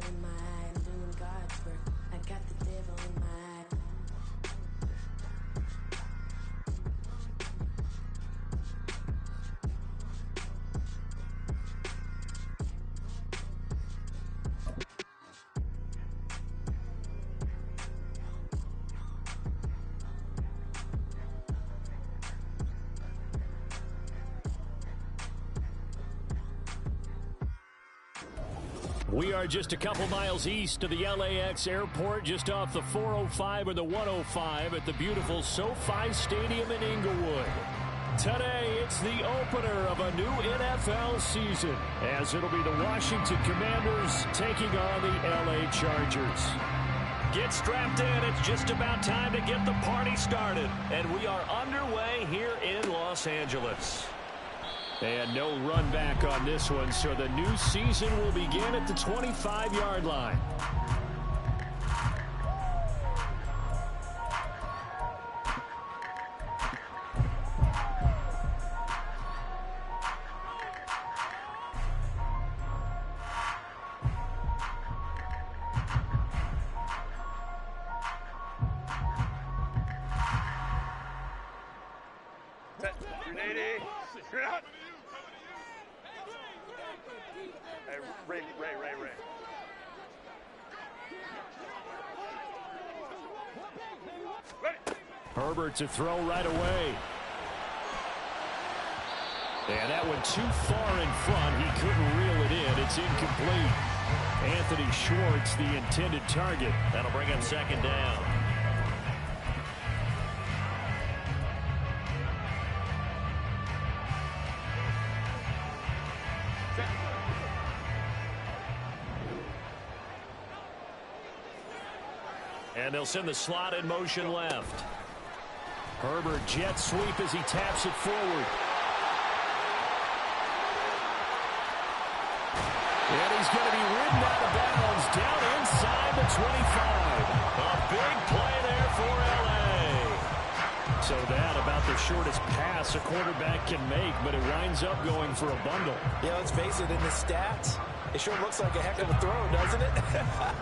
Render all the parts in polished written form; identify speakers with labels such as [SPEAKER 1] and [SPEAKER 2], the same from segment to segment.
[SPEAKER 1] in my eye. I'm doing God's work. I got the devil in my eye.
[SPEAKER 2] We are just a couple miles east of the LAX airport, just off the 405 or the 105 at the beautiful SoFi Stadium in Inglewood. Today, it's the opener of a new NFL season, as it'll be the Washington Commanders taking on the LA Chargers. Get strapped in. It's just about time to get the party started. And we are underway here in Los Angeles. And no run back on this one, so the new season will begin at the 25-yard line.
[SPEAKER 3] Ray.
[SPEAKER 2] Herbert to throw right away. And that one too far in front. He couldn't reel it in. It's incomplete. Anthony Schwartz, the intended target.
[SPEAKER 4] That'll bring up second down.
[SPEAKER 2] And they'll send the slot in motion left. Herbert jet sweep as he taps it forward. And he's going to be ridden out of bounds down inside the 25. A big play there for L.A. So that about the shortest pass a quarterback can make, but it winds up going for a bundle.
[SPEAKER 5] Yeah, let's face it, in the stats, it sure looks like a heck of a throw, doesn't it?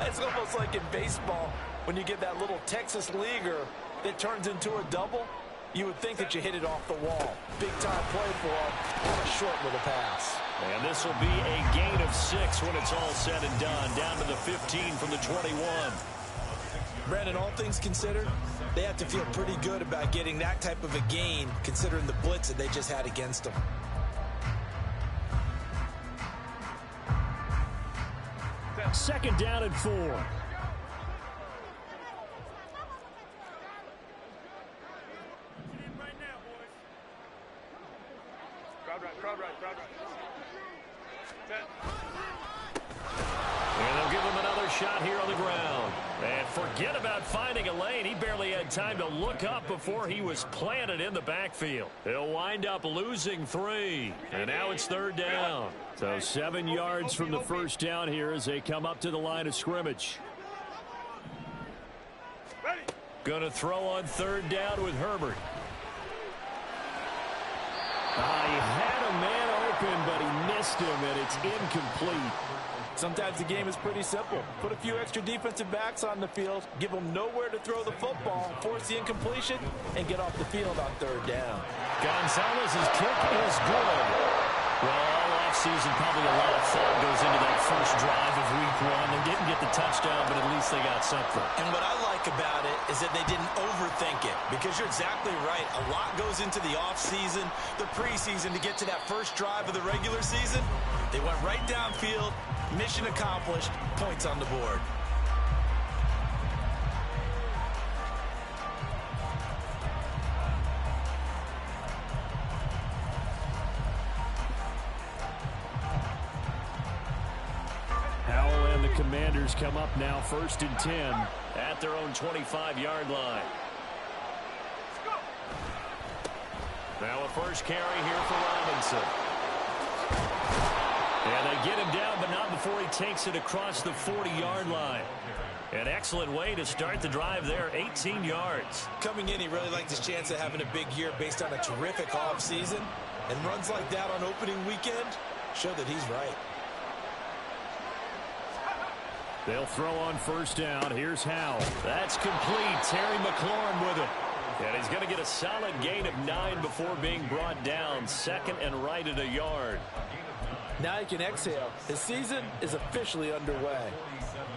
[SPEAKER 5] It's almost like in baseball when you get that little Texas leaguer that turns into a double. You would think that you hit it off the wall. Big-time play for him on a short little pass.
[SPEAKER 2] And this will be a gain of 6 when it's all said and done. Down to the 15 from the 21.
[SPEAKER 5] Brandon, all things considered, they have to feel pretty good about getting that type of a gain, considering the blitz that they just had against them.
[SPEAKER 2] Second down and 4. And they'll give him another shot here on the ground. And forget about finding a lane. He barely had time to look up before he was planted in the backfield. He'll wind up losing 3. And now it's third down. So 7 yards from the first down here as they come up to the line of scrimmage. Going to throw on third down with Herbert. He had a man open, but he missed him, and it's incomplete.
[SPEAKER 5] Sometimes the game is pretty simple. Put a few extra defensive backs on the field, give them nowhere to throw the football, force the incompletion, and get off the field on third down.
[SPEAKER 2] Gonzalez's kick is good. Well, all offseason, probably a lot of thought goes into that first drive of week 1. They didn't get the touchdown, but at least they got something.
[SPEAKER 5] And what I like about it is that they didn't overthink it, because you're exactly right. A lot goes into the offseason, the preseason to get to that first drive of the regular season. They went right downfield, mission accomplished, points on the board.
[SPEAKER 2] Commanders come up now, 1st and 10 at their own 25-yard line. Now a first carry here for Robinson. And they get him down, but not before he takes it across the 40-yard line. An excellent way to start the drive there, 18 yards.
[SPEAKER 5] Coming in, he really liked his chance of having a big year based on a terrific offseason. And runs like that on opening weekend show that he's right.
[SPEAKER 2] They'll throw on first down. Here's Howell. That's complete. Terry McLaurin with it. And he's going to get a solid gain of 9 before being brought down. Second and right at a yard.
[SPEAKER 5] Now you can exhale. His season is officially underway.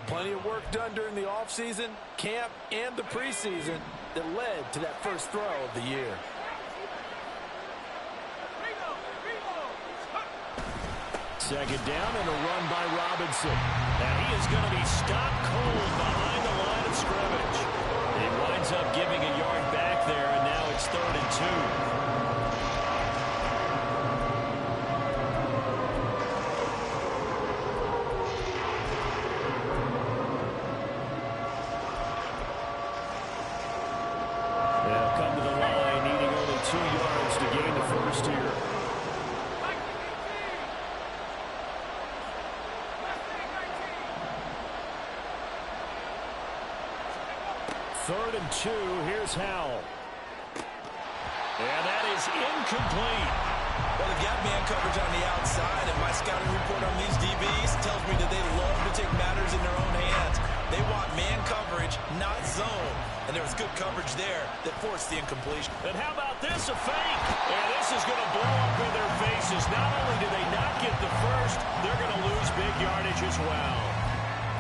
[SPEAKER 5] Plenty of work done during the offseason, camp, and the preseason that led to that first throw of the year.
[SPEAKER 2] Second down and a run by Robinson. And he is going to be stopped cold behind the line of scrimmage. He winds up giving a yard back there, and now it's 3rd and 2. They'll come to the line, needing only 2 yards to gain the first here. Third and 2, here's Howell. And that is incomplete.
[SPEAKER 3] Well, they've got man coverage on the outside, and my scouting report on these DBs tells me that they love to take matters in their own hands. They want man coverage, not zone. And there was good coverage there that forced the incompletion.
[SPEAKER 2] And how about this, a fake? And this is going to blow up in their faces. Not only do they not get the first, they're going to lose big yardage as well.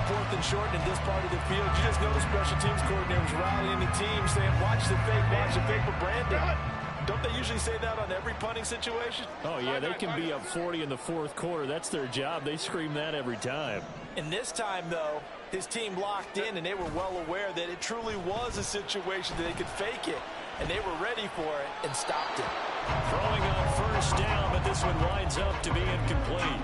[SPEAKER 5] 4th and short in this part of the field. You just notice special teams coordinators rallying the team saying, watch the fake for Brandon. Don't they usually say that on every punting situation?
[SPEAKER 2] Oh, yeah, they can be up 40 in the 4th quarter. That's their job. They scream that every time.
[SPEAKER 5] And this time, though, his team locked in, and they were well aware that it truly was a situation that they could fake it, and they were ready for it and stopped it.
[SPEAKER 2] Throwing on first down, but this one winds up to be incomplete.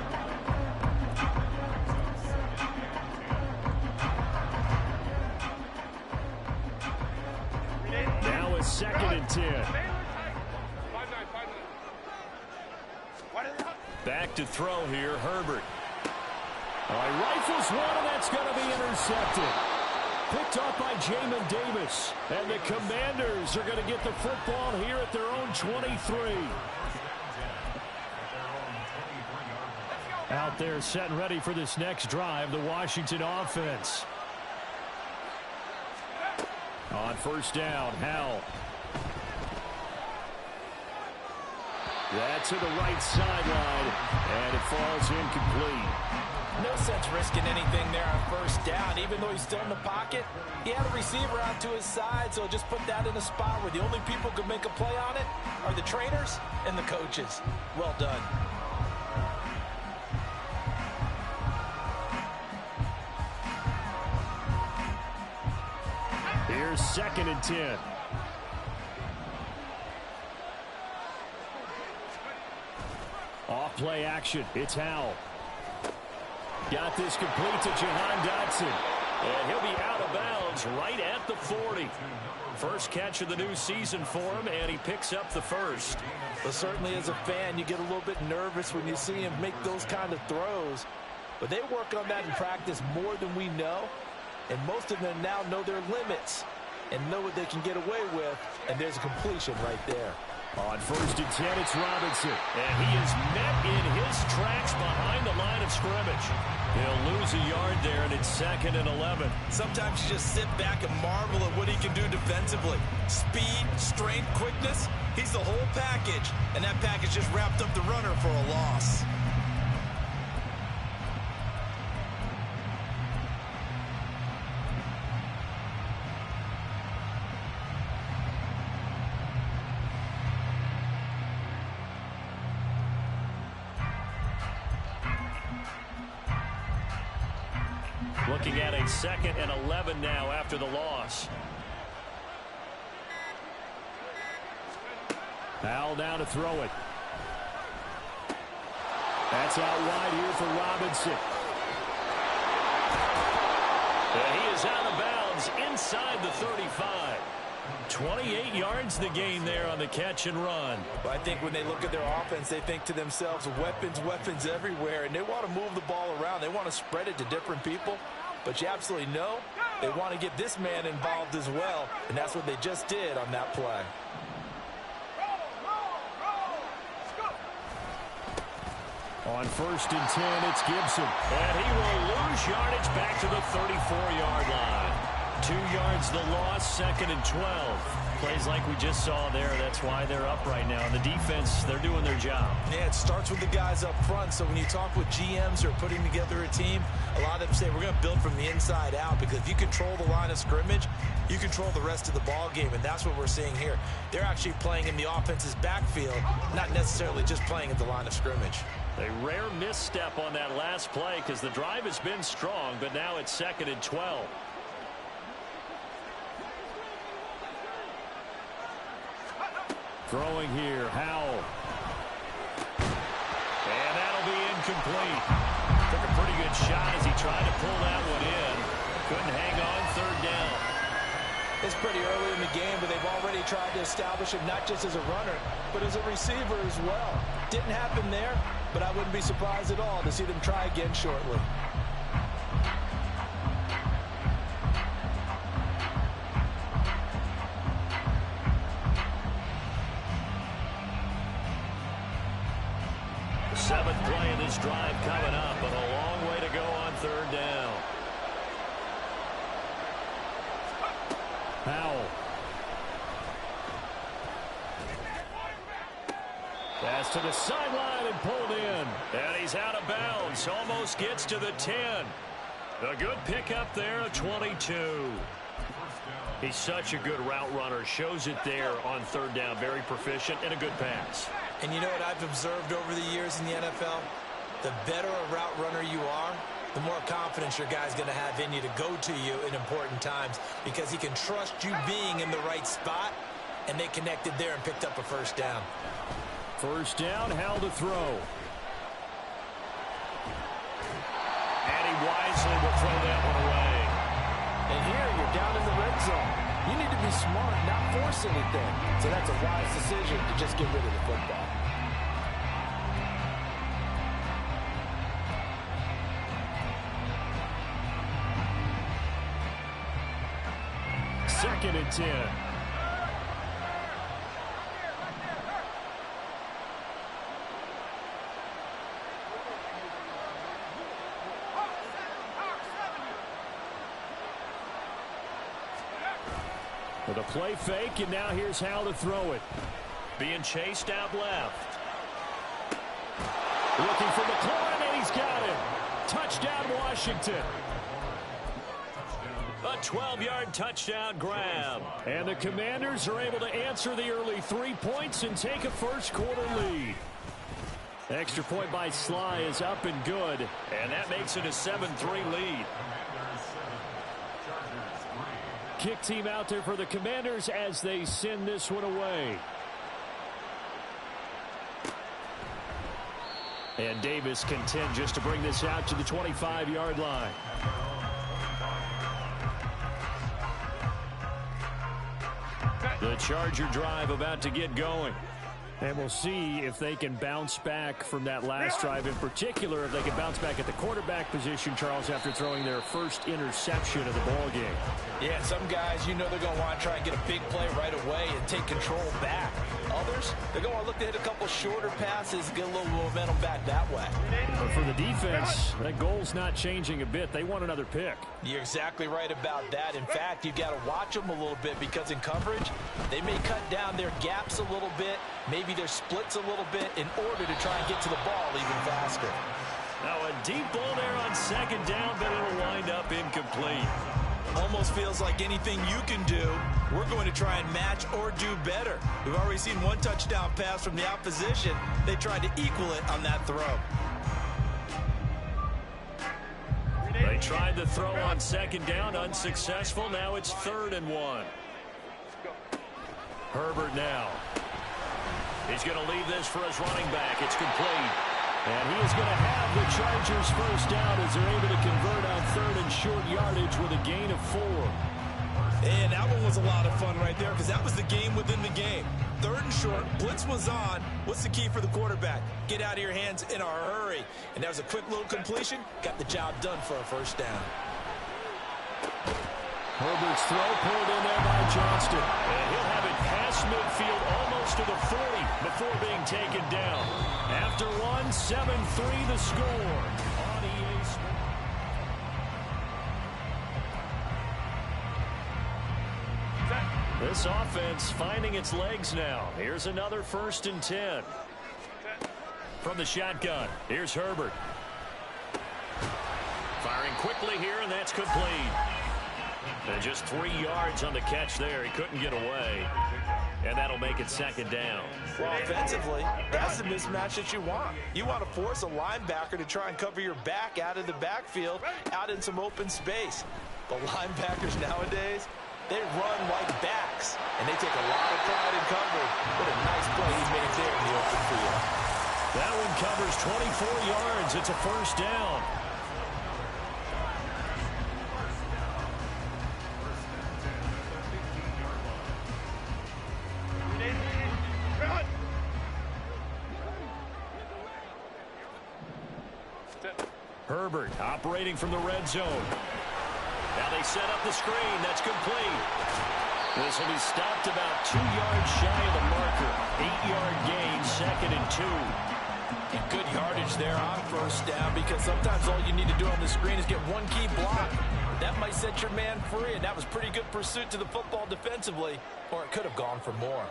[SPEAKER 2] Now it's 2nd and 10. Back to throw here, Herbert. He rifles one, and that's going to be intercepted. Picked off by Jamin Davis. And the Commanders are going to get the football here at their own 23. Out there set and ready for this next drive, the Washington offense. On first down, Howell. That's to the right sideline, and it falls incomplete.
[SPEAKER 5] No sense risking anything there on first down. Even though he's still in the pocket, he had a receiver out to his side, so just put that in a spot where the only people who can make a play on it are the trainers and the coaches. Well done.
[SPEAKER 2] Here's 2nd and 10. Off play action. It's Howell. Got this complete to Jahan Dotson. And he'll be out of bounds right at the 40. First catch of the new season for him, and he picks up the first.
[SPEAKER 5] Well, certainly as a fan, you get a little bit nervous when you see him make those kind of throws. But they work on that in practice more than we know. And most of them now know their limits and know what they can get away with. And there's a completion right there.
[SPEAKER 2] On first and 10, it's Robinson. And he is met in his tracks behind the line of scrimmage. He'll lose a yard there, and it's 2nd and 11.
[SPEAKER 3] Sometimes you just sit back and marvel at what he can do defensively. Speed, strength, quickness. He's the whole package. And that package just wrapped up the runner for a loss.
[SPEAKER 2] Looking at a 2nd and 11 now after the loss. Howell now to throw it. That's out wide here for Robinson. And he is out of bounds inside the 35. 28 yards the gain there on the catch and run.
[SPEAKER 5] Well, I think when they look at their offense, they think to themselves, weapons everywhere, and they want to move the ball around. They want to spread it to different people. But you absolutely know they want to get this man involved as well, and that's what they just did on that play.
[SPEAKER 2] On 1st and 10, it's Gibson. And he will lose yardage back to the 34-yard line. 2 yards the loss, 2nd and 12. Plays like we just saw there. That's why they're up right now. The defense, they're doing their job.
[SPEAKER 5] Yeah, it starts with the guys up front. So when you talk with GMs who are putting together a team, a lot of them say we're going to build from the inside out, because if you control the line of scrimmage, you control the rest of the ball game, and that's what we're seeing here. They're actually playing in the offense's backfield, not necessarily just playing at the line of scrimmage.
[SPEAKER 2] A rare misstep on that last play because the drive has been strong, but now it's 2nd and 12. Throwing here, Howell. And that'll be incomplete. Took a pretty good shot as he tried to pull that one in. Couldn't hang on, 3rd down.
[SPEAKER 5] It's pretty early in the game, but they've already tried to establish him not just as a runner, but as a receiver as well. Didn't happen there, but I wouldn't be surprised at all to see them try again shortly.
[SPEAKER 2] The 7th play of this drive coming up, but a long way to go on 3rd down. Howell. Pass to the sideline and pulled in. And he's out of bounds. Almost gets to the 10. A good pickup there, a 22. He's such a good route runner. Shows it there on 3rd down. Very proficient and a good pass.
[SPEAKER 5] And you know what I've observed over the years in the NFL? The better a route runner you are, the more confidence your guy's going to have in you to go to you in important times, because he can trust you being in the right spot, and they connected there and picked up a 1st down.
[SPEAKER 2] 1st down, Howell to throw. And he wisely will throw that one away.
[SPEAKER 5] And here you're down in the red zone. You need to be smart, not force anything. So that's a wise decision to just get rid of the football.
[SPEAKER 2] Second and 10. With a play fake, and now here's Howell to throw it. Being chased out left. Looking for McLaurin, and he's got him. Touchdown, Washington. A 12-yard touchdown grab. And the Commanders are able to answer the early 3 points and take a first-quarter lead. Extra point by Sly is up and good, and that makes it a 7-3 lead. Kick team out there for the Commanders as they send this one away. And Davis content just to bring this out to the 25-yard line. The Charger drive about to get going. And we'll see if they can bounce back from that last drive, in particular if they can bounce back at the quarterback position, Charles, after throwing their first interception of the ball game.
[SPEAKER 5] Yeah, some guys, you know they're going to want to try and get a big play right away and take control back. Others, they're going to want to look to hit a couple shorter passes, get a little momentum back that way.
[SPEAKER 2] But for the defense, that goal's not changing a bit. They want another pick.
[SPEAKER 5] You're exactly right about that. In fact, you've got to watch them a little bit, because in coverage, they may cut down their gaps a little bit, maybe their splits a little bit, in order to try and get to the ball even faster.
[SPEAKER 2] Now a deep ball there on 2nd down, but it'll wind up incomplete.
[SPEAKER 3] Almost feels like anything you can do, we're going to try and match or do better. We've already seen one touchdown pass from the opposition. They tried to equal it on that throw.
[SPEAKER 2] They tried the throw on 2nd down, unsuccessful. Now it's 3rd and 1. Herbert now. He's going to leave this for his running back. It's complete. And he is going to have the Chargers first down as they're able to convert on 3rd and short yardage with a gain of 4.
[SPEAKER 3] And that one was a lot of fun right there, because that was the game within the game. 3rd and short, blitz was on. What's the key for the quarterback? Get out of your hands in a hurry. And that was a quick little completion. Got the job done for a first down.
[SPEAKER 2] Herbert's throw pulled in there by Johnston. And he'll have it past midfield almost to the 40 before being taken down. After one, 7-3 the score. On EA Sports. This offense finding its legs now. Here's another 1st and 10. From the shotgun, here's Herbert. Firing quickly here, and that's complete. And just 3 yards on the catch there. He couldn't get away. And that'll make it 2nd down.
[SPEAKER 5] Well, offensively, that's the mismatch that you want. You want to force a linebacker to try and cover your back out of the backfield, out in some open space. The linebackers nowadays, they run like backs, and they take a lot of pride in coverage. What a nice play he made there in the open field.
[SPEAKER 2] That one covers 24 yards. It's a 1st down. Herbert operating from the red zone. Now they set up the screen. That's complete. This will be stopped about 2 yards shy of the marker. 8-yard gain, 2nd and 2.
[SPEAKER 5] And good yardage there on 1st down, because sometimes all you need to do on the screen is get one key block. That might set your man free, and that was pretty good pursuit to the football defensively, or it could have gone for more.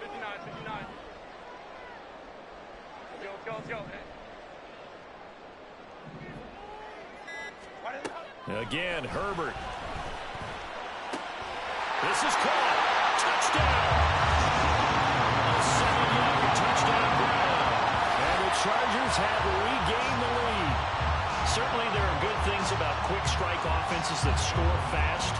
[SPEAKER 6] 59. Let's go.
[SPEAKER 2] Again, Herbert. This is caught. Touchdown. A 7-yard touchdown grab. And the Chargers have regained the lead. Certainly there are good things about quick strike offenses that score fast,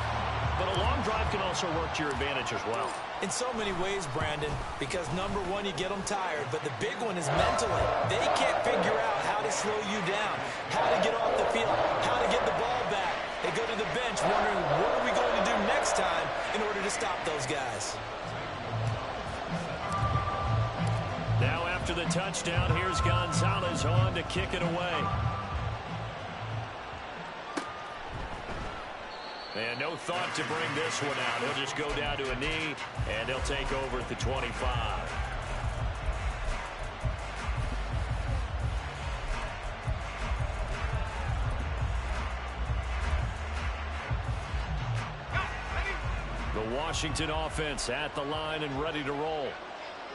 [SPEAKER 2] but a long drive can also work to your advantage as well.
[SPEAKER 5] In so many ways, Brandon, because number one, you get them tired, but the big one is mentally. They can't figure out how to slow you down, how to get off the field, how to get the ball back. They go to the bench wondering, what are we going to do next time in order to stop those guys?
[SPEAKER 2] Now after the touchdown, here's Gonzalez on to kick it away. And no thought to bring this one out. He'll just go down to a knee, and he'll take over at the 25. The Washington offense at the line and ready to roll.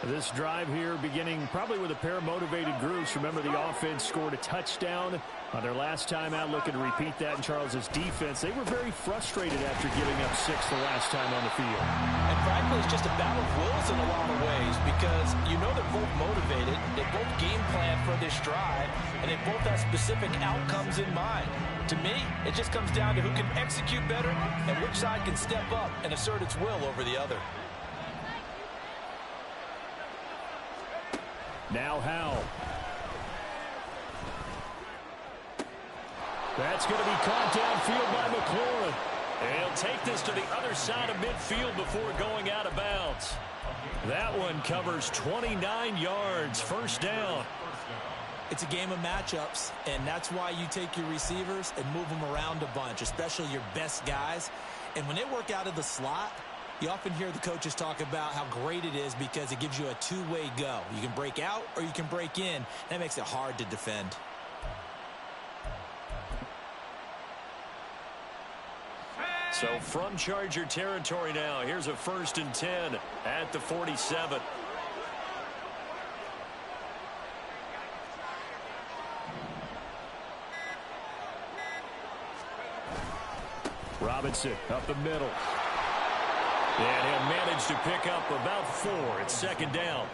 [SPEAKER 2] This drive here beginning probably with a pair of motivated groups. Remember, the offense scored a touchdown on their last time out. Looking to repeat that in Charles's defense. They were very frustrated after giving up 6 the last time on the field.
[SPEAKER 5] And frankly, it's just a battle of wills in a lot of ways, because you know they're both motivated. They both game plan for this drive, and they both have specific outcomes in mind. To me, it just comes down to who can execute better and which side can step up and assert its will over the other.
[SPEAKER 2] Now Howell. That's going to be caught downfield by McLaurin. And he'll take this to the other side of midfield before going out of bounds. That one covers 29 yards, 1st down.
[SPEAKER 5] It's a game of matchups, and that's why you take your receivers and move them around a bunch, especially your best guys. And when they work out of the slot, you often hear the coaches talk about how great it is because it gives you a two-way go. You can break out or you can break in. That makes it hard to defend.
[SPEAKER 2] So from Charger territory now, here's a 1st and 10 at the 47. Robinson up the middle. And he'll manage to pick up about 4. It's 2nd down.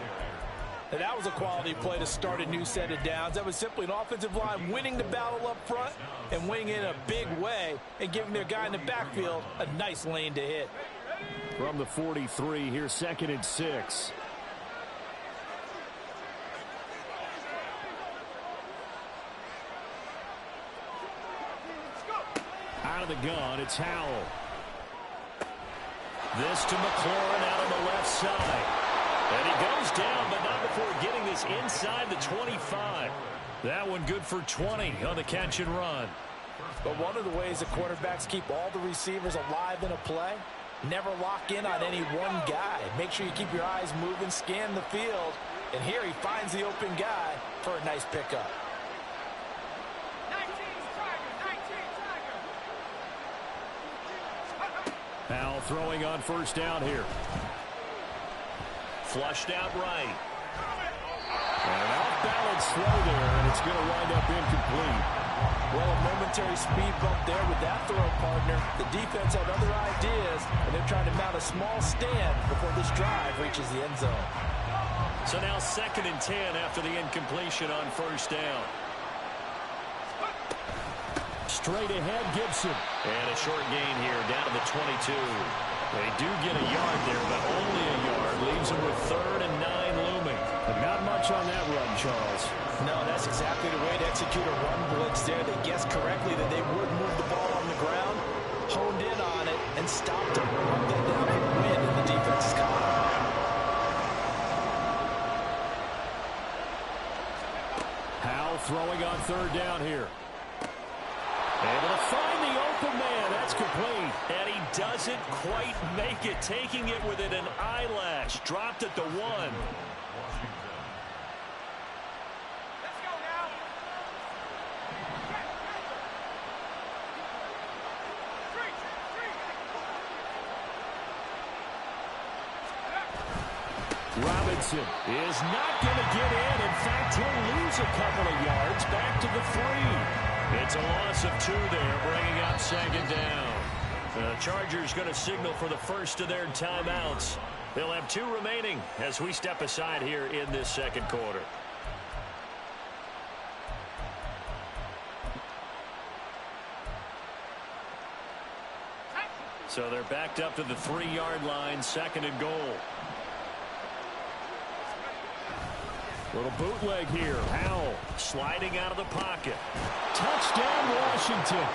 [SPEAKER 5] And that was a quality play to start a new set of downs. That was simply an offensive line winning the battle up front and winning in a big way and giving their guy in the backfield a nice lane to hit.
[SPEAKER 2] From the 43, here's 2nd and 6. Out of the gun, it's Howell. This to McLaurin out on the left side. And he goes down, but not before getting this inside the 25. That one good for 20 on the catch and run.
[SPEAKER 5] But one of the ways the quarterbacks keep all the receivers alive in a play, never lock in on any one guy. Make sure you keep your eyes moving, scan the field. And here he finds the open guy for a nice pickup.
[SPEAKER 2] Powell throwing on first down here.
[SPEAKER 4] Flushed out right.
[SPEAKER 2] An off-balance throw there, and it's going to wind up incomplete.
[SPEAKER 5] Well, a momentary speed bump there with that throw, partner. The defense had other ideas, and they're trying to mount a small stand before this drive reaches the end zone.
[SPEAKER 2] So now 2nd and 10 after the incompletion on first down. Straight ahead, Gibson.
[SPEAKER 4] And a short gain here down to the 22.
[SPEAKER 2] They do get a yard there, but only a yard. Leaves them with 3rd and 9 looming. But not much on that run, Charles.
[SPEAKER 5] No, that's exactly the way to execute a run blitz there. They guessed correctly that they would move the ball on the ground, honed in on it, and stopped them. Brought that down for the win in the defense's column.
[SPEAKER 2] Powell throwing on 3rd down here. Able to find the open man. That's complete.
[SPEAKER 4] And he doesn't quite make it, taking it within an eyelash. Dropped at the 1.
[SPEAKER 6] Let's go now.
[SPEAKER 2] Robinson is not going to get in. In fact, he'll lose a couple of yards back to the 3.
[SPEAKER 4] It's a loss of 2 there, bringing up 2nd down. The Chargers going to signal for the first of their timeouts. They'll have 2 remaining as we step aside here in this 2nd quarter.
[SPEAKER 2] So they're backed up to the 3-yard line, 2nd and goal. Little bootleg here. Powell sliding out of the pocket. Touchdown, Washington.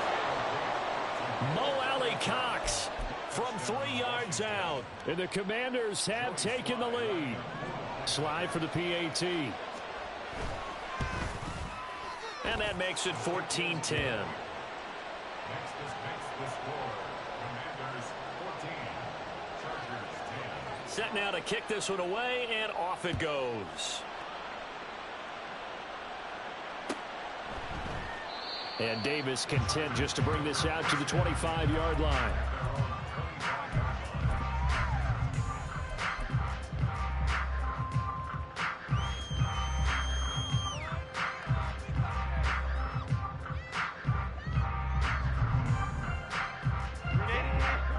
[SPEAKER 2] Mo Alley-Cox from 3 yards out. And the Commanders have taken the lead. Slide for the PAT.
[SPEAKER 4] And that makes it 14-10. Set now to kick this one away, and off it goes.
[SPEAKER 2] And Davis content just to bring this out to the 25-yard line.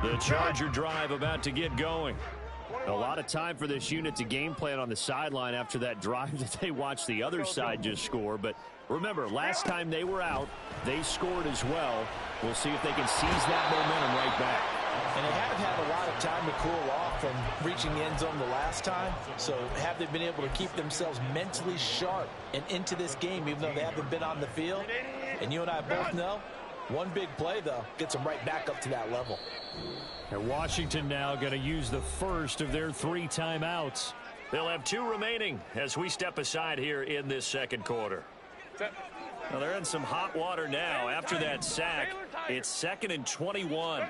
[SPEAKER 2] The Charger drive about to get going. A lot of time for this unit to game plan on the sideline after that drive that they watched the other side just score. But remember, last time they were out, they scored as well. We'll see if they can seize that momentum right back.
[SPEAKER 5] And they have had a lot of time to cool off from reaching the end zone the last time. So have they been able to keep themselves mentally sharp and into this game, even though they haven't been on the field? And you and I both know, one big play, though, gets them right back up to that level.
[SPEAKER 2] And Washington now going to use the first of their 3 timeouts.
[SPEAKER 4] They'll have 2 remaining as we step aside here in this 2nd quarter. Well, they're in some hot water now. After that sack, it's 2nd and 21.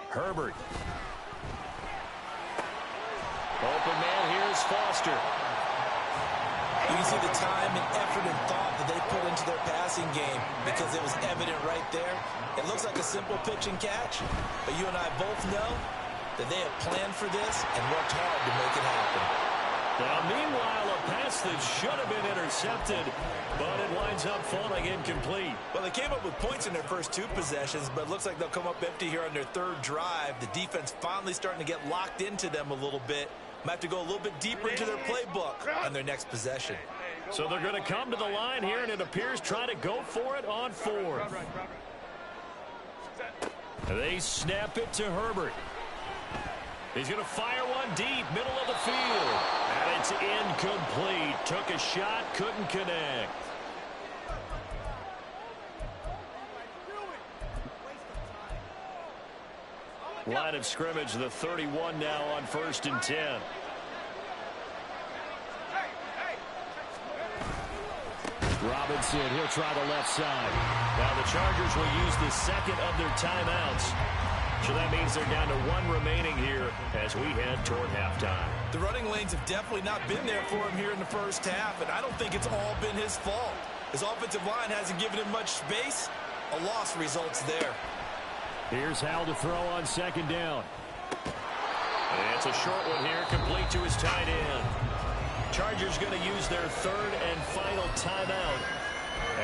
[SPEAKER 4] Herbert. Open man, here's Foster.
[SPEAKER 3] You can see the time and effort and thought that they put into their passing game because it was evident right there. It looks like a simple pitch and catch, but you and I both know that they have planned for this and worked hard to make it happen.
[SPEAKER 4] Now, meanwhile, a pass that should have been intercepted, but it winds up falling incomplete.
[SPEAKER 3] Well, they came up with points in their first 2 possessions, but it looks like they'll come up empty here on their 3rd drive. The defense finally starting to get locked into them a little bit. Might have to go a little bit deeper into their playbook on their next possession.
[SPEAKER 4] So they're going to come to the line here, and it appears try to go for it on 4th. They snap it to Herbert. He's going to fire one deep, middle of the field. And it's incomplete. Took a shot, couldn't connect. Line of scrimmage, the 31 now on 1st and 10.
[SPEAKER 2] Robinson, he'll try the left side.
[SPEAKER 4] Now the Chargers will use the second of their timeouts. So that means they're down to one remaining here as we head toward halftime.
[SPEAKER 3] The running lanes have definitely not been there for him here in the first half, and I don't think it's all been his fault. His offensive line hasn't given him much space. A loss results there.
[SPEAKER 2] Here's Howell to throw on second down.
[SPEAKER 4] And it's a short one here, complete to his tight end. Chargers going to use their third and final timeout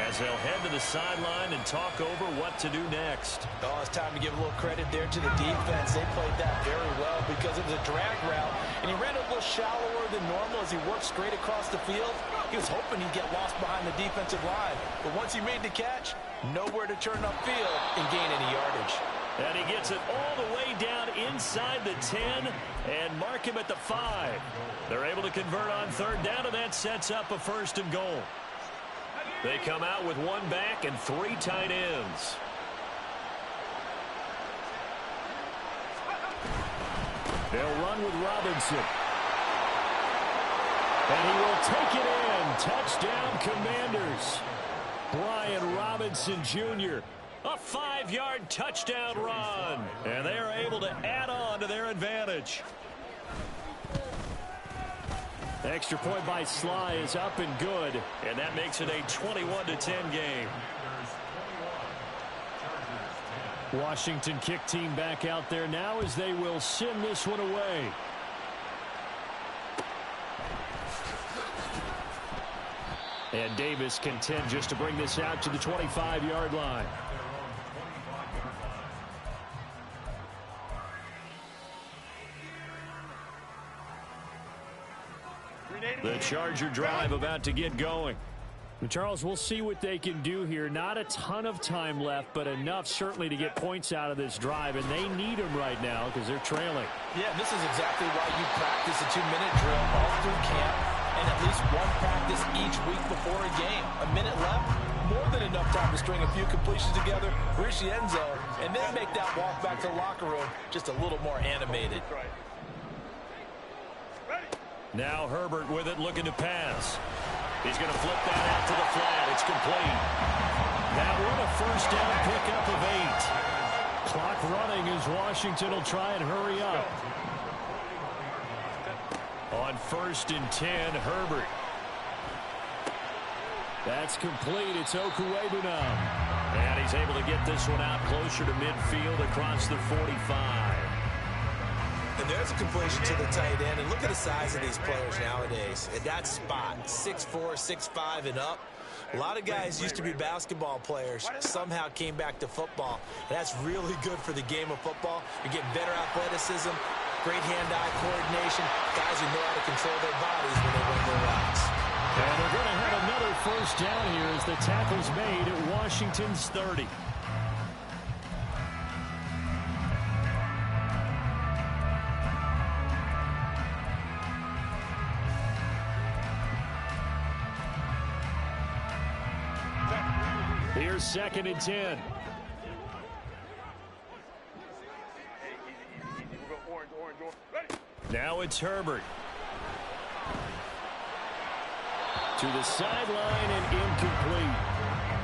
[SPEAKER 4] as they'll head to the sideline and talk over what to do next.
[SPEAKER 5] Oh, it's time to give a little credit there to the defense. They played that very well because it was a drag route, and he ran a little shallower than normal as he worked straight across the field. He was hoping he'd get lost behind the defensive line, but once he made the catch, nowhere to turn upfield and gain any yardage.
[SPEAKER 4] And he gets it all the way down inside the 10 and mark him at the 5. They're able to convert on third down, and that sets up a 1st and goal. They come out with one back and 3 tight ends.
[SPEAKER 2] They'll run with Robinson. And he will take it in. Touchdown, Commanders. Brian Robinson Jr.
[SPEAKER 4] A 5-yard touchdown run. And they are able to add on to their advantage.
[SPEAKER 2] Extra point by Sly is up and good.
[SPEAKER 4] And that makes it a 21-10 game.
[SPEAKER 2] Washington kick team back out there now as they will send this one away. And Davis content just to bring this out to the 25-yard line. The Charger drive about to get going. And Charles, we'll see what they can do here. Not a ton of time left, but enough certainly to get points out of this drive, and they need them right now because they're trailing.
[SPEAKER 5] Yeah, this is exactly why you practice a 2-minute drill all through camp and at least one practice each week before a game. A minute left, more than enough time to string a few completions together, reach the end zone, and then make that walk back to the locker room just a little more animated.
[SPEAKER 4] Now Herbert with it, looking to pass. He's going to flip that out to the flat. It's complete.
[SPEAKER 2] That one a first down pickup of 8. Clock running as Washington will try and hurry up.
[SPEAKER 4] On 1st and 10, Herbert.
[SPEAKER 2] That's complete. It's Okuwebunam.
[SPEAKER 4] And he's able to get this one out closer to midfield across the 45.
[SPEAKER 3] And there's a completion to the tight end. And look at the size of these players nowadays. At that spot, 6'4", 6'5", and up. A lot of guys used to be basketball players, somehow came back to football. And that's really good for the game of football. You're getting better athleticism, great hand-eye coordination, guys who know how to control their bodies when they run their routes.
[SPEAKER 2] And they're going to have another first down here as the tackle's made at Washington's 30. Here's 2nd and 10.
[SPEAKER 4] Now it's Herbert.
[SPEAKER 2] To the sideline and incomplete.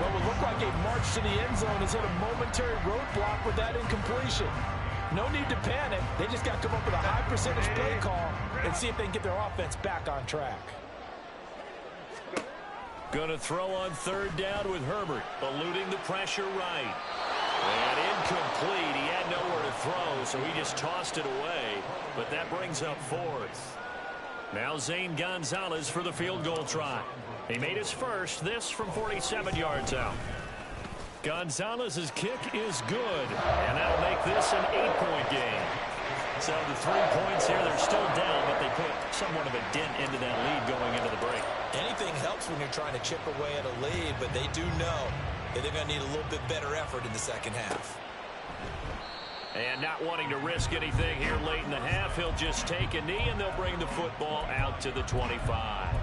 [SPEAKER 5] Well, it looked like a march to the end zone has hit a momentary roadblock with that incompletion. No need to panic. They just got to come up with a high percentage play call and see if they can get their offense back on track.
[SPEAKER 4] Going to throw on 3rd down with Herbert, eluding the pressure right. And incomplete. He had nowhere to throw, so he just tossed it away. But that brings up 4th. Now Zane Gonzalez for the field goal try. He made his first, this from 47 yards out. Gonzalez's kick is good, and that'll make this an 8-point game. So the 3 points here, they're still down, but they put somewhat of a dent into that lead going into the break.
[SPEAKER 3] Anything helps when you're trying to chip away at a lead, but they do know that they're going to need a little bit better effort in the second half.
[SPEAKER 4] And not wanting to risk anything here late in the half, he'll just take a knee, and they'll bring the football out to the 25.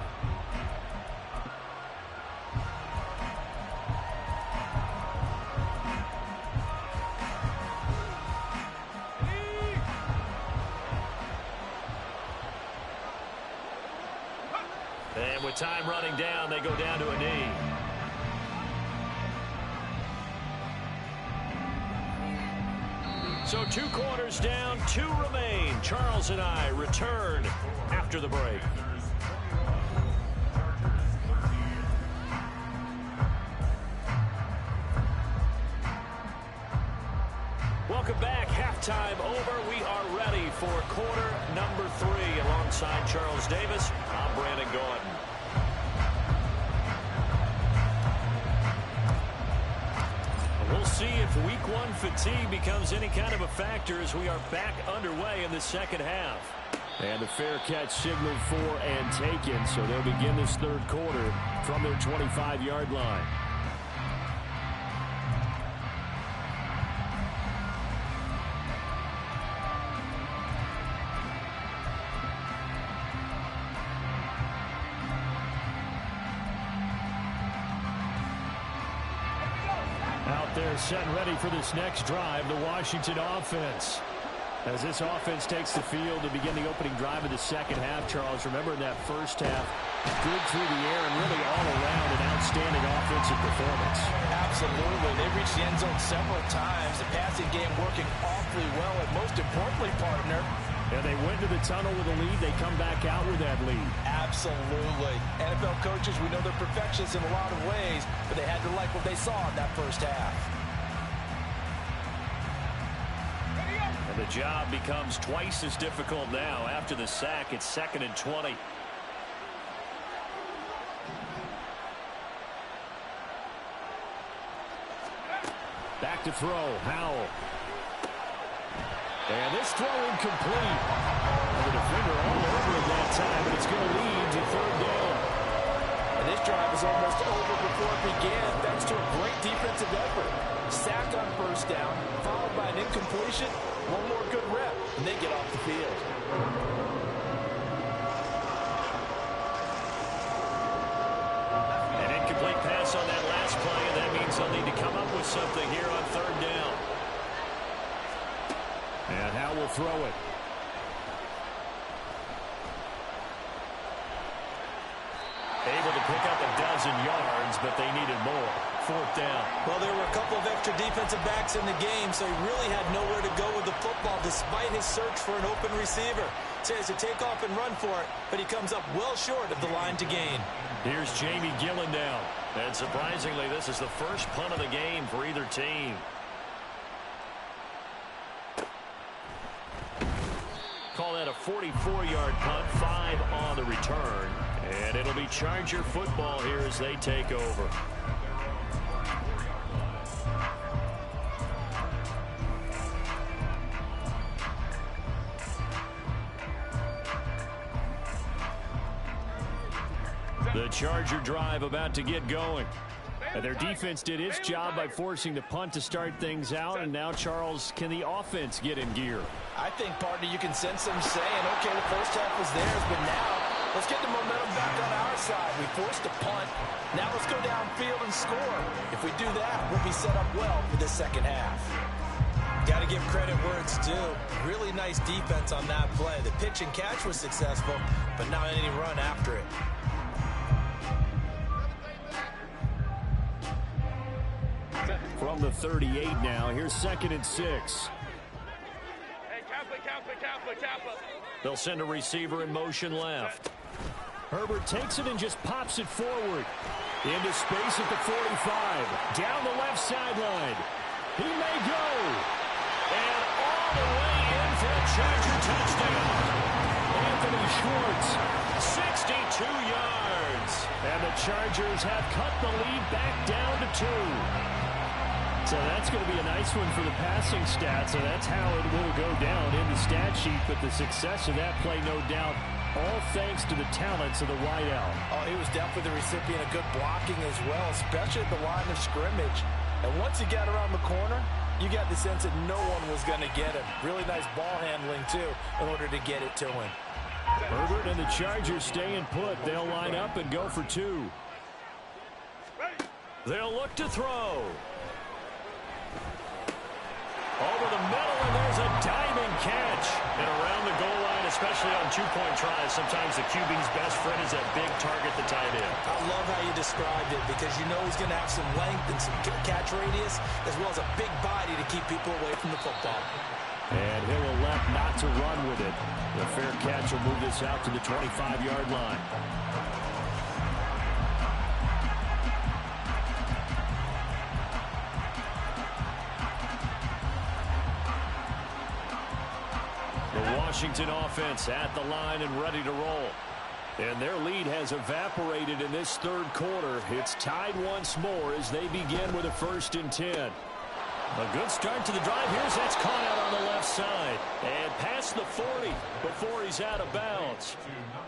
[SPEAKER 4] And with time running down, they go down to a knee. So 2 quarters down, 2 remain. Charles and I return after the break. Welcome back. Halftime over. We are ready for quarter number 3. Alongside Charles Davis, I'm Brandon Gaudin. We'll see if week 1 fatigue becomes any kind of a factor as we are back underway in the second half.
[SPEAKER 2] And the fair catch signaled for and taken, so they'll begin this third quarter from their 25-yard line. Out there set and ready for this next drive, the Washington offense. As this offense takes the field to begin the opening drive of the second half, Charles, remember in that first half, good through the air and really all around an outstanding offensive performance.
[SPEAKER 5] Absolutely. They reached the end zone several times. The passing game working awfully well, and most importantly, partner,
[SPEAKER 2] and they went to the tunnel with a lead. They come back out with that lead.
[SPEAKER 5] Absolutely. NFL coaches, we know they're perfectionists in a lot of ways, but they had to like what they saw in that first half.
[SPEAKER 4] And the job becomes twice as difficult now. After the sack, it's 2nd and 20.
[SPEAKER 2] Back to throw, Howell. And this throw incomplete. The defender all over it that time, but it's going to lead to 3rd down.
[SPEAKER 5] And this drive is almost over before it began, thanks to a great defensive effort. Sack on 1st down, followed by an incompletion. One more good rep, and they get off the field.
[SPEAKER 4] An incomplete pass on that last play, and that means they'll need to come up with something here on 3rd down.
[SPEAKER 2] And Howell will throw it.
[SPEAKER 4] Able to pick up a dozen yards, but they needed more. 4th down.
[SPEAKER 3] Well, there were a couple of extra defensive backs in the game, so he really had nowhere to go with the football despite his search for an open receiver. So he has to take off and run for it, but he comes up well short of the line to gain.
[SPEAKER 4] Here's Jamie Gillen down. And surprisingly, this is the first punt of the game for either team. Call that a 44-yard punt, 5 on the return. And it'll be Charger football here as they take over. The Charger drive about to get going. And their defense did its job by forcing the punt to start things out. And now, Charles, can the offense get in gear?
[SPEAKER 5] I think, partner, you can sense them saying, okay, the first half was theirs, but now let's get the momentum back on our side. We forced a punt. Now let's go downfield and score. If we do that, we'll be set up well for the second half.
[SPEAKER 3] Got to give credit where it's due. Really nice defense on that play. The pitch and catch was successful, but not any run after it.
[SPEAKER 2] From the 38 now, here's 2nd and 6.
[SPEAKER 6] Hey, Kappa.
[SPEAKER 4] They'll send a receiver in motion left.
[SPEAKER 2] Herbert takes it and just pops it forward. Into space at the 45. Down the left sideline. He may go.
[SPEAKER 4] And all the way in for a Charger touchdown.
[SPEAKER 2] Anthony Schwartz.
[SPEAKER 4] 62 yards.
[SPEAKER 2] And the Chargers have cut the lead back down to 2. So that's going to be a nice one for the passing stats, so that's how it will go down in the stat sheet. But the success of that play, no doubt, all thanks to the talents of the wideout.
[SPEAKER 5] Oh, he was definitely the recipient of good blocking as well, especially at the line of scrimmage. And once he got around the corner, you got the sense that no one was going to get him. Really nice ball handling, too, in order to get it to him.
[SPEAKER 2] Herbert and the Chargers staying put. They'll line up and go for 2.
[SPEAKER 4] They'll look to throw. Over the middle, and there's There's a diving catch. And around the goal line, especially on two-point tries, sometimes the QB's best friend is that big target, the tight end.
[SPEAKER 5] I love how you described it because you know he's going to have some length and some catch radius as well as a big body to keep people away from the football.
[SPEAKER 2] And he'll elect not to run with it. The fair catch will move this out to the 25-yard line. The Washington offense at the line and ready to roll. And their lead has evaporated in this third quarter. It's tied once more as they begin with a 1st and 10. A good start to the drive. That's caught out on the left side. And past the 40 before he's out of bounds.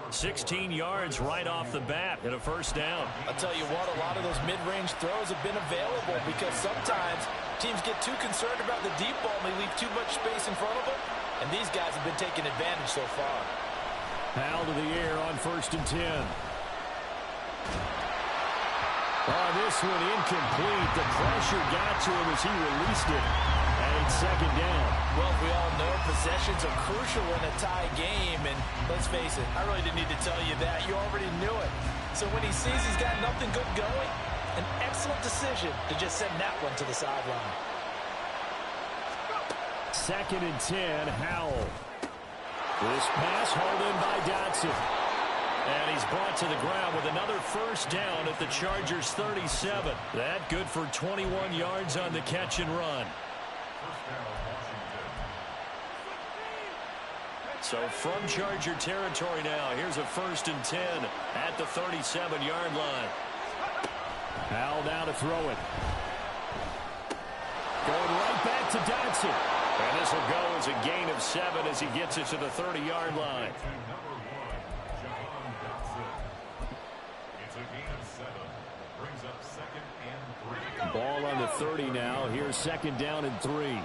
[SPEAKER 2] 16 yards right off the bat and a 1st down.
[SPEAKER 5] I'll tell you what, a lot of those mid-range throws have been available because sometimes teams get too concerned about the deep ball and they leave too much space in front of them. And these guys have been taking advantage so far.
[SPEAKER 2] Out of the air on 1st and 10. Oh, this one incomplete. The pressure got to him as he released it. And it's 2nd down.
[SPEAKER 5] Well, we all know possessions are crucial in a tie game. And let's face it, I really didn't need to tell you that. You already knew it. So when he sees he's got nothing good going, an excellent decision to just send that one to the sideline.
[SPEAKER 2] 2nd and 10, Howell. This pass hauled in by Dotson. And he's brought to the ground with another 1st down at the Chargers' 37. That good for 21 yards on the catch and run. So from Charger territory now, here's a 1st and 10 at the 37-yard line. Howell now to throw it. Going right back to Dotson. And this will go as a gain of 7 as he gets it to the 30-yard line. Ball on the 30 now. Here's 2nd down and 3.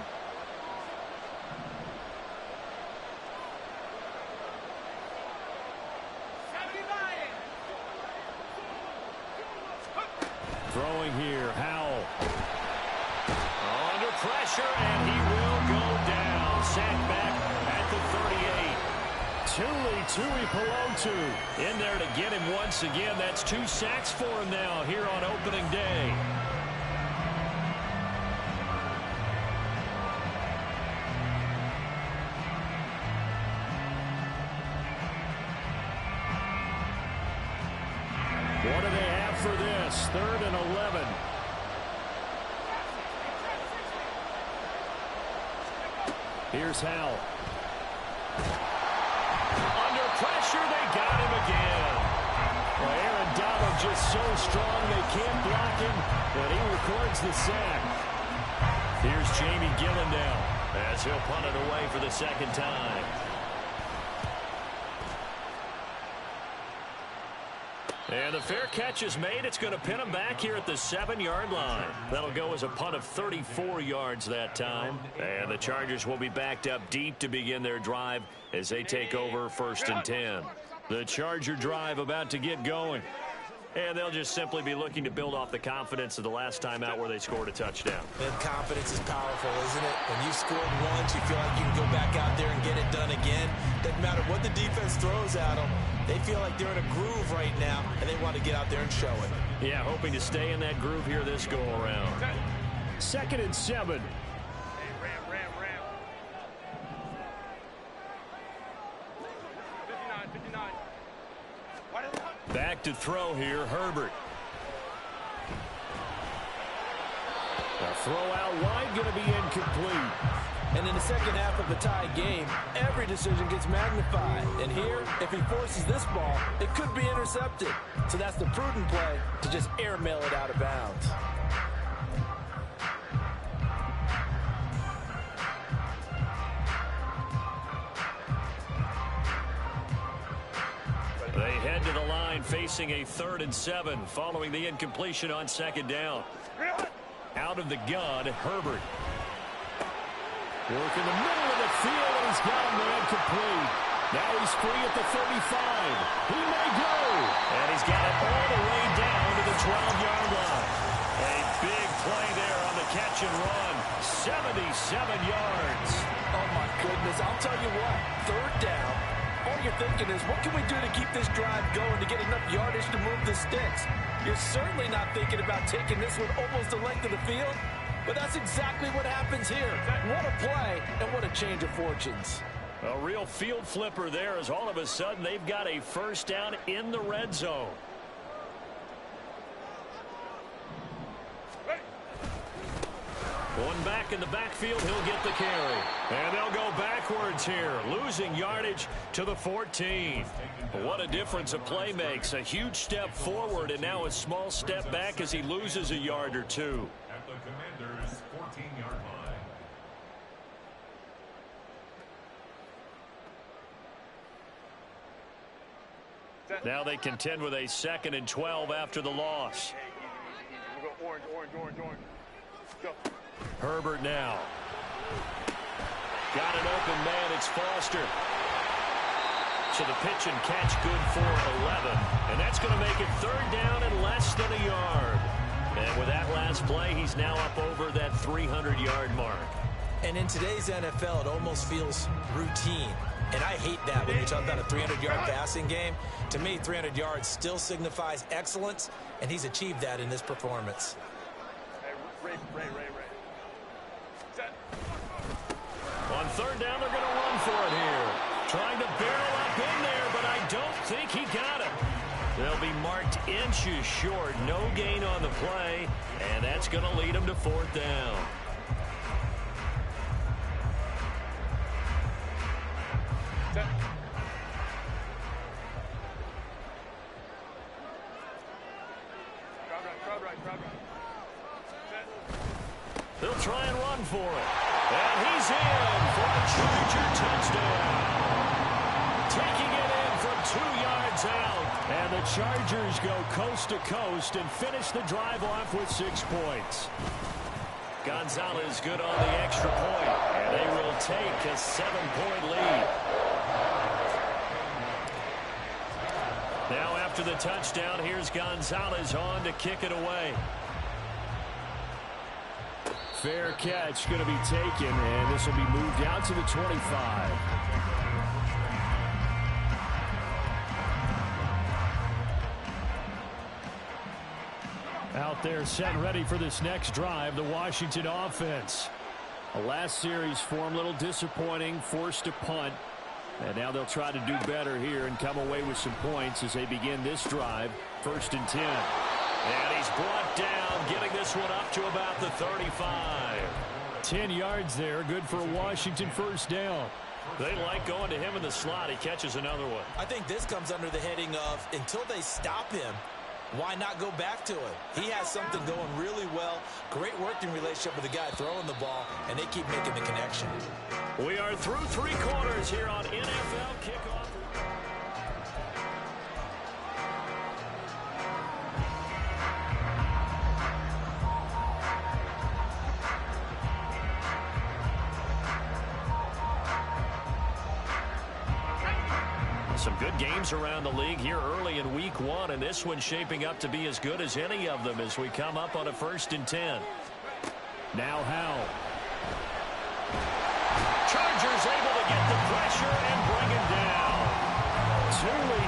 [SPEAKER 2] Throwing here, Howell. Under pressure, and he will go down. Sacked back at the 38. Tuipulotu in there to get him once again. That's 2 sacks for him now here on opening day. What do they have for this? 3rd and 11. Here's Howell. Under pressure, they got him again. Well, Aaron Donald just so strong they can't block him, and he records the sack. Here's Jamie Gillen now as he'll punt it away for the 2nd time. And the fair catch is made. It's going to pin him back here at the 7-yard line. That'll go as a punt of 34 yards that time. And the Chargers will be backed up deep to begin their drive as they take over 1st and 10. The Charger drive about to get going. And they'll just simply be looking to build off the confidence of the last time out where they scored a touchdown.
[SPEAKER 5] And confidence is powerful, isn't it? When you scored once, you feel like you can go back out there and get it done again. Doesn't matter what the defense throws at them. They feel like they're in a groove right now, and they want to get out there and show it.
[SPEAKER 2] Yeah, hoping to stay in that groove here this go-around. 2nd and 7. Back to throw here, Herbert. A throw out wide going to be incomplete.
[SPEAKER 5] And in the second half of a tie game, every decision gets magnified. And here, if he forces this ball, it could be intercepted. So that's the prudent play to just airmail it out of bounds.
[SPEAKER 2] They head to the line facing a 3rd and 7 following the incompletion on 2nd down. Out of the gun, Herbert. Work in the middle of the field, and he's got him there complete. Now he's free at the 35. He may go. And he's got it all the way down to the 12-yard line. A big play there on the catch and run.
[SPEAKER 4] 77 yards.
[SPEAKER 5] Oh, my goodness. I'll tell you what, third down, all you're thinking is, what can we do to keep this drive going to get enough yardage to move the sticks? You're certainly not thinking about taking this one almost the length of the field, but that's exactly what happens here. What a play and what a change of fortunes.
[SPEAKER 4] A real field flipper there as all of a sudden they've got a first down in the red zone. One back in the backfield, he'll get the carry. And they'll go backwards here, losing yardage to the 14. What a difference a play makes. A huge step forward and now a small step back as he loses a yard or two.
[SPEAKER 7] At the Commanders' 14-yard line.
[SPEAKER 4] Now they contend with a 2nd and 12 after the loss.
[SPEAKER 6] We'll go orange, orange, orange, orange. Go.
[SPEAKER 4] Herbert now. Got an open man. It's Foster. So the pitch and catch good for 11. And that's going to make it 3rd down and less than a yard. And with that last play, he's now up over that 300-yard mark.
[SPEAKER 5] And in today's NFL, it almost feels routine. And I hate that when you talk about a 300-yard passing game. To me, 300 yards still signifies excellence, and he's achieved that in this performance.
[SPEAKER 6] Hey, Ray. Set.
[SPEAKER 4] On 3rd down, they're going to run for it here. Trying to barrel up in there, but I don't think he got it. They'll be marked inches short. No gain on the play, and that's going to lead them to 4th down.
[SPEAKER 6] Set. Crowd right. Set.
[SPEAKER 4] They'll try and run for it. And he's in for a Charger touchdown. Taking it in from 2 yards out. And the Chargers go coast to coast and finish the drive off with 6 points. Gonzalez good on the extra point. And they will take a 7-point lead. Now after the touchdown, here's Gonzalez on to kick it away.
[SPEAKER 2] Fair catch going to be taken, and this will be moved out to the 25. Out there set ready for this next drive, the Washington offense. The last series for him, a little disappointing, forced to punt. And now they'll try to do better here and come away with some points as they begin this drive, 1st and 10.
[SPEAKER 4] And he's brought down, getting this one up to about the 35.
[SPEAKER 2] 10 yards there, good for a Washington first down.
[SPEAKER 4] They like going to him in the slot. He catches another one.
[SPEAKER 5] I think this comes under the heading of, until they stop him, why not go back to him? He has something going really well. Great working relationship with the guy throwing the ball, and they keep making the connection.
[SPEAKER 4] We are through 3 quarters here on NFL Kickoff. Some good games around the league here early in week 1, and this one's shaping up to be as good as any of them as we come up on a 1st and 10.
[SPEAKER 2] Now Howell.
[SPEAKER 4] Chargers able to get the pressure and bring him down.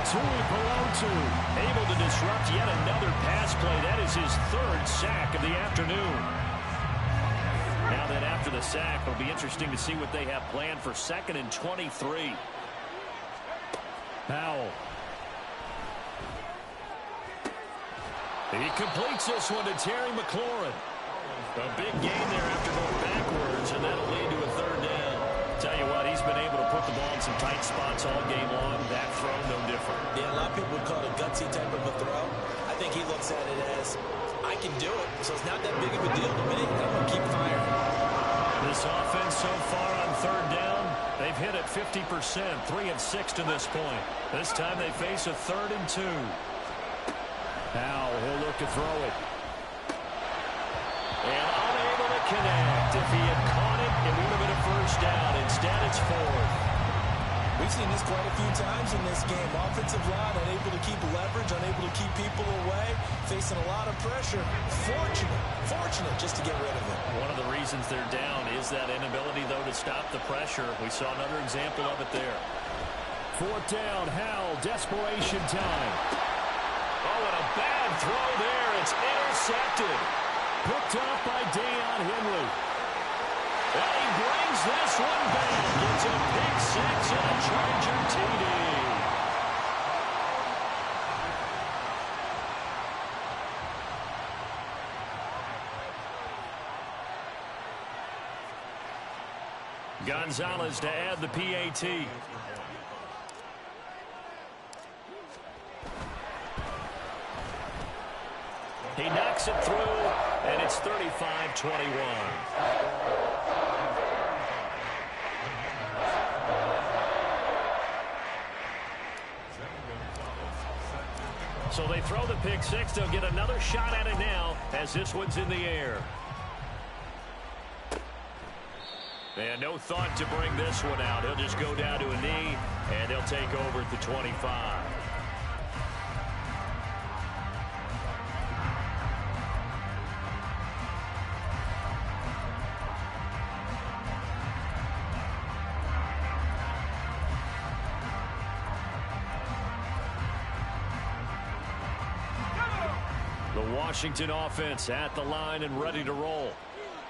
[SPEAKER 2] Tui Pelotu
[SPEAKER 4] able to disrupt yet another pass play. That is his 3rd sack of the afternoon. Now that after the sack, it'll be interesting to see what they have planned for 2nd and 23.
[SPEAKER 2] Howell.
[SPEAKER 4] He completes this one to Terry McLaurin. A big gain there after going backwards, and that'll lead to a 3rd down. Tell you what, he's been able to put the ball in some tight spots all game long. That throw, no different.
[SPEAKER 5] Yeah, a lot of people would call it a gutsy type of a throw. I think he looks at it as, I can do it, so it's not that big of a deal to me. I'm going to keep firing.
[SPEAKER 4] This offense so far on 3rd down, they've hit it 50%, 3 of 6 to this point. This time they face a 3rd and 2.
[SPEAKER 2] Howell, he'll look to throw it.
[SPEAKER 4] And unable to connect. If he had caught it, it would have been a 1st down. Instead, it's 4th.
[SPEAKER 5] We've seen this quite a few times in this game. Offensive line unable to keep leverage, unable to keep people away, facing a lot of pressure. Fortunate just to get rid of it.
[SPEAKER 4] One of the reasons they're down is that inability, though, to stop the pressure. We saw another example of it there.
[SPEAKER 2] 4th down, Howell, desperation time.
[SPEAKER 4] Oh, and a bad throw there. It's intercepted.
[SPEAKER 2] Picked off by Deion Henley.
[SPEAKER 4] And he brings this one back. It's a pick 6 and a Charger TD. Gonzalez to add the PAT. He knocks it through, and it's 35-21. So they throw the pick 6. They'll get another shot at it now as this one's in the air. And no thought to bring this one out. He'll just go down to a knee, and they'll take over at the 25. The Washington offense at the line and ready to roll.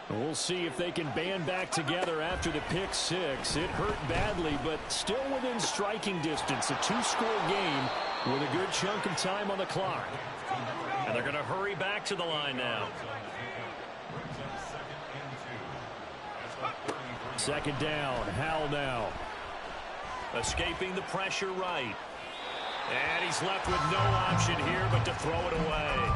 [SPEAKER 2] We'll see if they can band back together after the pick 6. It hurt badly, but still within striking distance. A 2-score game with a good chunk of time on the clock.
[SPEAKER 4] And they're going to hurry back to the line now.
[SPEAKER 2] 2nd down, Howell now.
[SPEAKER 4] Escaping the pressure right. And he's left with no option here but to throw it away.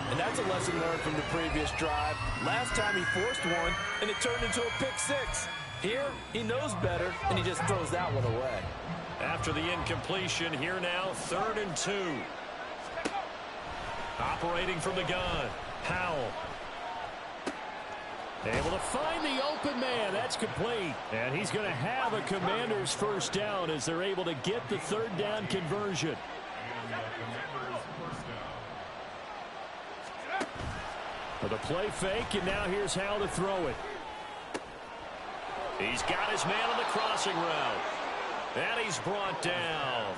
[SPEAKER 5] And that's a lesson learned from the previous drive. Last time he forced one, and it turned into a pick 6. Here, he knows better, and he just throws that one away.
[SPEAKER 4] After the incompletion, here now, 3rd and 2. Operating from the gun, Howell.
[SPEAKER 2] Able to find the open man. That's complete. And he's going to have a Commander's 1st down as they're able to get the 3rd down conversion. For the play fake, and now here's Howell to throw it.
[SPEAKER 4] He's got his man on the crossing route. And he's brought down.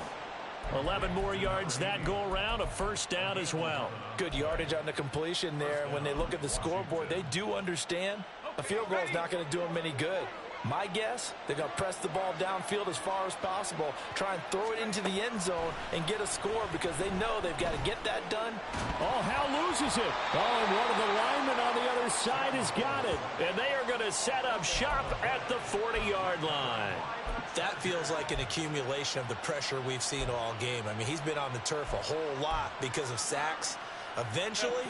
[SPEAKER 4] 11 more yards that go around, a 1st down as well.
[SPEAKER 5] Good yardage on the completion there. When they look at the scoreboard, they do understand a field goal is not going to do them any good. My guess, they're going to press the ball downfield as far as possible, try and throw it into the end zone and get a score because they know they've got to get that done.
[SPEAKER 2] Oh, Howell loses it. Oh, and one of the linemen on the other side has got it.
[SPEAKER 4] And they are going to set up shop at the 40-yard line.
[SPEAKER 3] That feels like an accumulation of the pressure we've seen all game. I mean, he's been on the turf a whole lot because of sacks. Eventually,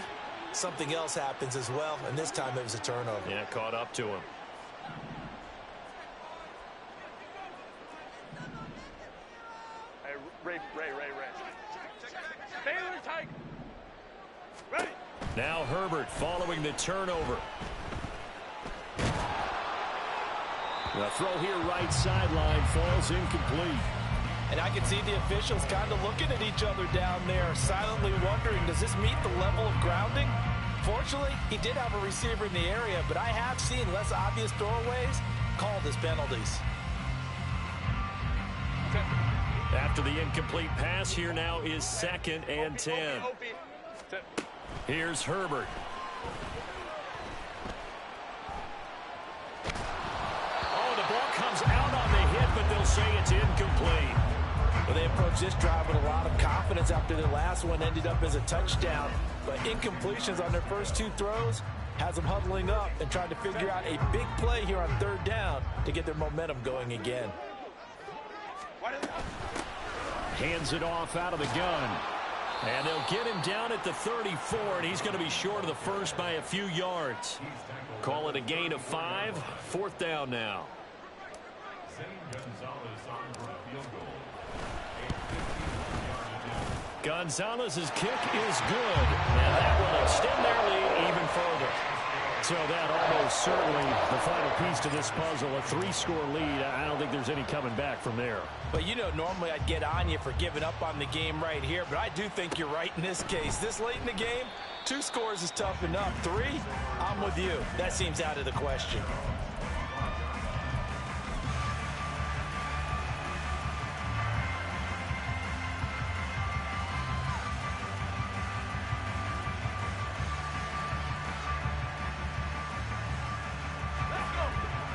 [SPEAKER 3] something else happens as well, and this time it was a turnover.
[SPEAKER 4] Yeah, caught up to him.
[SPEAKER 6] Hey, Ray. Baylor Tiger. Ready.
[SPEAKER 4] Now Herbert following the turnover.
[SPEAKER 2] The throw here right sideline falls incomplete.
[SPEAKER 5] And I can see the officials kind of looking at each other down there, silently wondering, does this meet the level of grounding? Fortunately, he did have a receiver in the area, but I have seen less obvious throwaways called as penalties.
[SPEAKER 4] After the incomplete pass, here now is 2nd and 10. Here's Herbert. Oh, the ball comes out on the hit, but they'll say it's incomplete.
[SPEAKER 5] Well, they approached this drive with a lot of confidence after their last one ended up as a touchdown. But incompletions on their first 2 throws has them huddling up and trying to figure out a big play here on 3rd down to get their momentum going again.
[SPEAKER 2] Hands it off out of the gun.
[SPEAKER 4] And they'll get him down at the 34, and he's going to be short of the first by a few yards. Call it a gain of 5. 4th down now. Gonzalez's kick is good, and that will extend their lead even further.
[SPEAKER 2] So that almost certainly the final piece to this puzzle, a 3-score lead. I don't think there's any coming back from there.
[SPEAKER 5] But, you know, normally I'd get on you for giving up on the game right here, but I do think you're right in this case. This late in the game, 2 scores is tough enough. 3, I'm with you. That seems out of the question.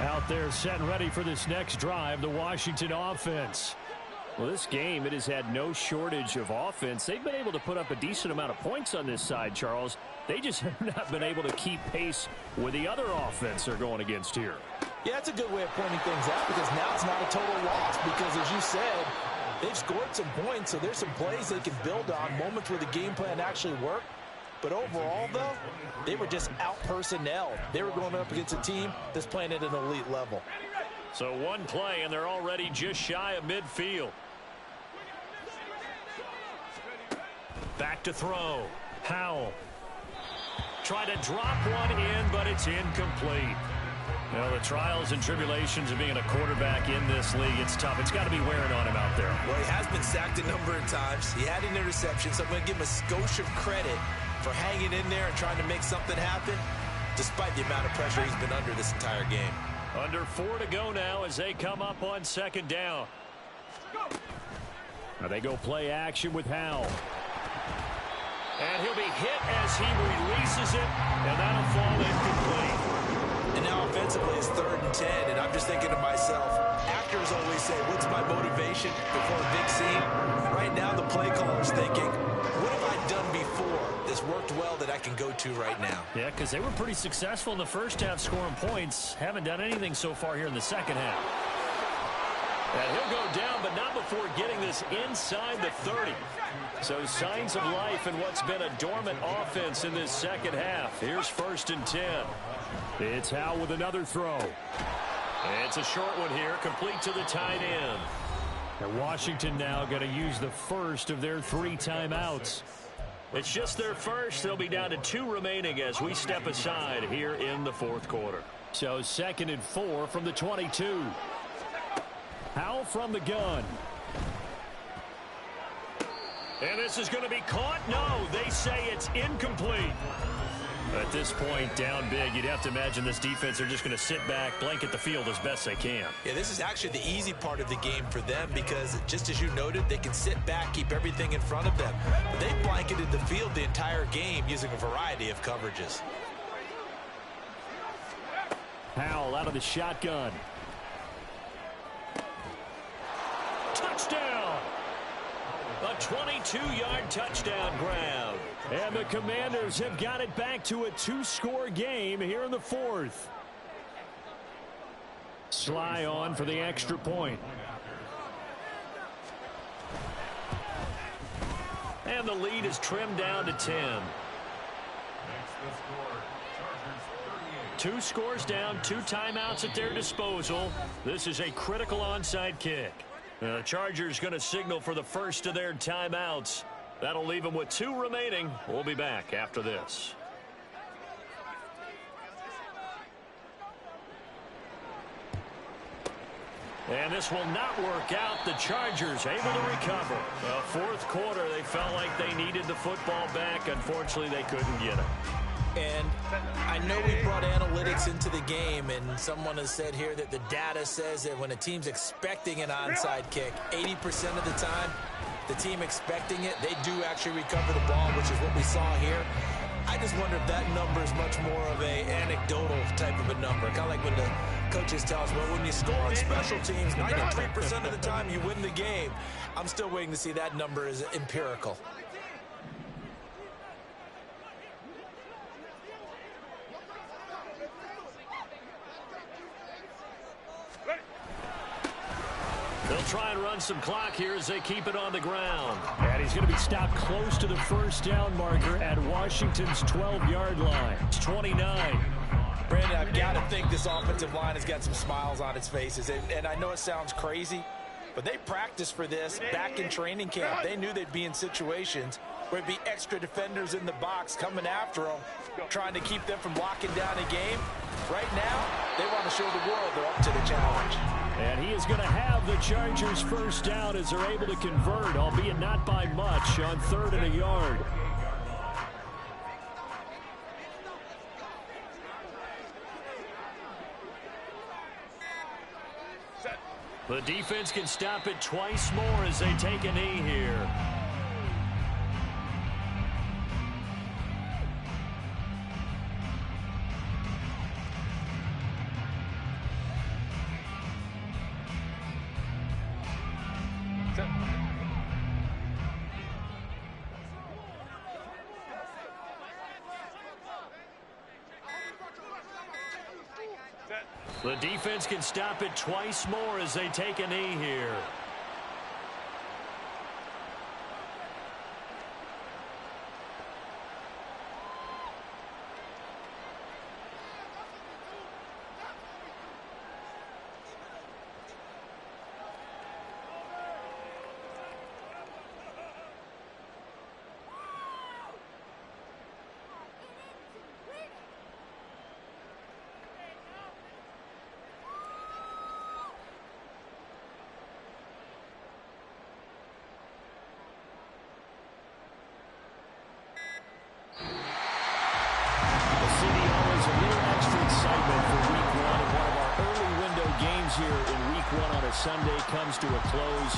[SPEAKER 2] Out there set and ready for this next drive, the Washington offense. Well, this game, it has had no shortage of offense. They've been able to put up a decent amount of points on this side, Charles. They just have not been able to keep pace with the other offense they're going against here.
[SPEAKER 5] Yeah, that's a good way of pointing things out because now it's not a total loss because, as you said, they've scored some points, so there's some plays they can build on, moments where the game plan actually worked. But overall, though, they were just out-personnel. They were going up against a team that's playing at an elite level.
[SPEAKER 2] So one play, and they're already just shy of midfield. Back to throw. Howell. Try to drop one in, but it's incomplete. You know, the trials and tribulations of being a quarterback in this league, it's tough. It's got to be wearing on him out there.
[SPEAKER 3] Well, he has been sacked a number of times. He had an interception, so I'm going to give him a skosh of credit for hanging in there and trying to make something happen, despite the amount of pressure he's been under this entire game.
[SPEAKER 2] Under 4 to go now as they come up on 2nd down. Now they go play action with Howell. And he'll be hit as he releases it, and that'll fall incomplete.
[SPEAKER 3] And now offensively it's 3rd and 10, and I'm just thinking to myself, actors always say, what's my motivation before a big scene? Right now the play caller's thinking, what have I done before that's worked well that I can go to right now?
[SPEAKER 2] Yeah, because they were pretty successful in the first half scoring points. Haven't done anything so far here in the second half. And he'll go down, but not before getting this inside the 30. So signs of life in what's been a dormant offense in this second half. Here's 1st and 10. It's Howell with another throw. It's a short one here, complete to the tight end. And Washington now going to use the first of their 3 timeouts. It's just their first. They'll be down to 2 remaining as we step aside here in the 4th quarter. So 2nd and 4 from the 22. Howell from the gun. And this is going to be caught. No, they say it's incomplete. At this point, down big, you'd have to imagine this defense are just going to sit back, blanket the field as best they can.
[SPEAKER 3] Yeah, this is actually the easy part of the game for them because, just as you noted, they can sit back, keep everything in front of them. But they blanketed the field the entire game using a variety of coverages.
[SPEAKER 2] Howell out of the shotgun. Touchdown! A 22-yard touchdown grab. And the Commanders have got it back to a 2-score game here in the 4th. Sly on for the extra point. And the lead is trimmed down to 10. 2 scores down, 2 timeouts at their disposal. This is a critical onside kick. The Chargers going to signal for the first of their timeouts. That'll leave them with 2 remaining. We'll be back after this. And this will not work out. The Chargers able to recover. The 4th quarter, they felt like they needed the football back. Unfortunately, they couldn't get it.
[SPEAKER 5] And I know we brought analytics into the game, and someone has said here that the data says that when a team's expecting an onside kick, 80% of the time, the team expecting it, they do actually recover the ball, which is what we saw here. I just wonder if that number is much more of a anecdotal type of a number. Kind of like when the coaches tell us, well, when you score on special teams, 93% of the time you win the game. I'm still waiting to see that number is empirical.
[SPEAKER 2] They'll try and run some clock here as they keep it on the ground. And he's going to be stopped close to the 1st down marker at Washington's 12-yard line. It's 29.
[SPEAKER 5] Brandon, I've got to think this offensive line has got some smiles on its faces. And I know it sounds crazy, but they practiced for this back in training camp. They knew they'd be in situations where it'd be extra defenders in the box coming after them. trying to keep them from locking down a game. Right now, they want to show the world they're up to the challenge.
[SPEAKER 2] And he is going to have the Chargers first down as they're able to convert, albeit not by much, on 3rd and a yard. The defense can stop it twice more as they take a knee here. The defense can stop it twice more as they take a knee here. Here in week 1 on a Sunday comes to a close.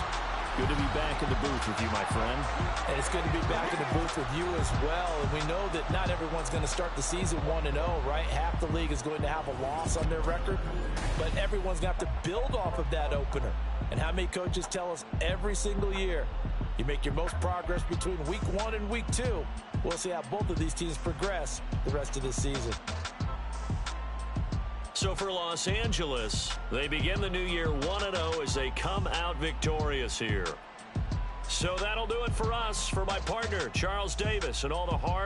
[SPEAKER 2] Good to be back in the booth with you, my friend.
[SPEAKER 5] And it's good to be back in the booth with you as well. And we know that not everyone's going to start the season 1-0, right? Half the league is going to have a loss on their record. But everyone's going to have to build off of that opener. And how many coaches tell us every single year, you make your most progress between week 1 and week 2. We'll see how both of these teams progress the rest of this season.
[SPEAKER 2] So for Los Angeles, they begin the new year 1-0 as they come out victorious here. So that'll do it for us. For my partner, Charles Davis, and all the hard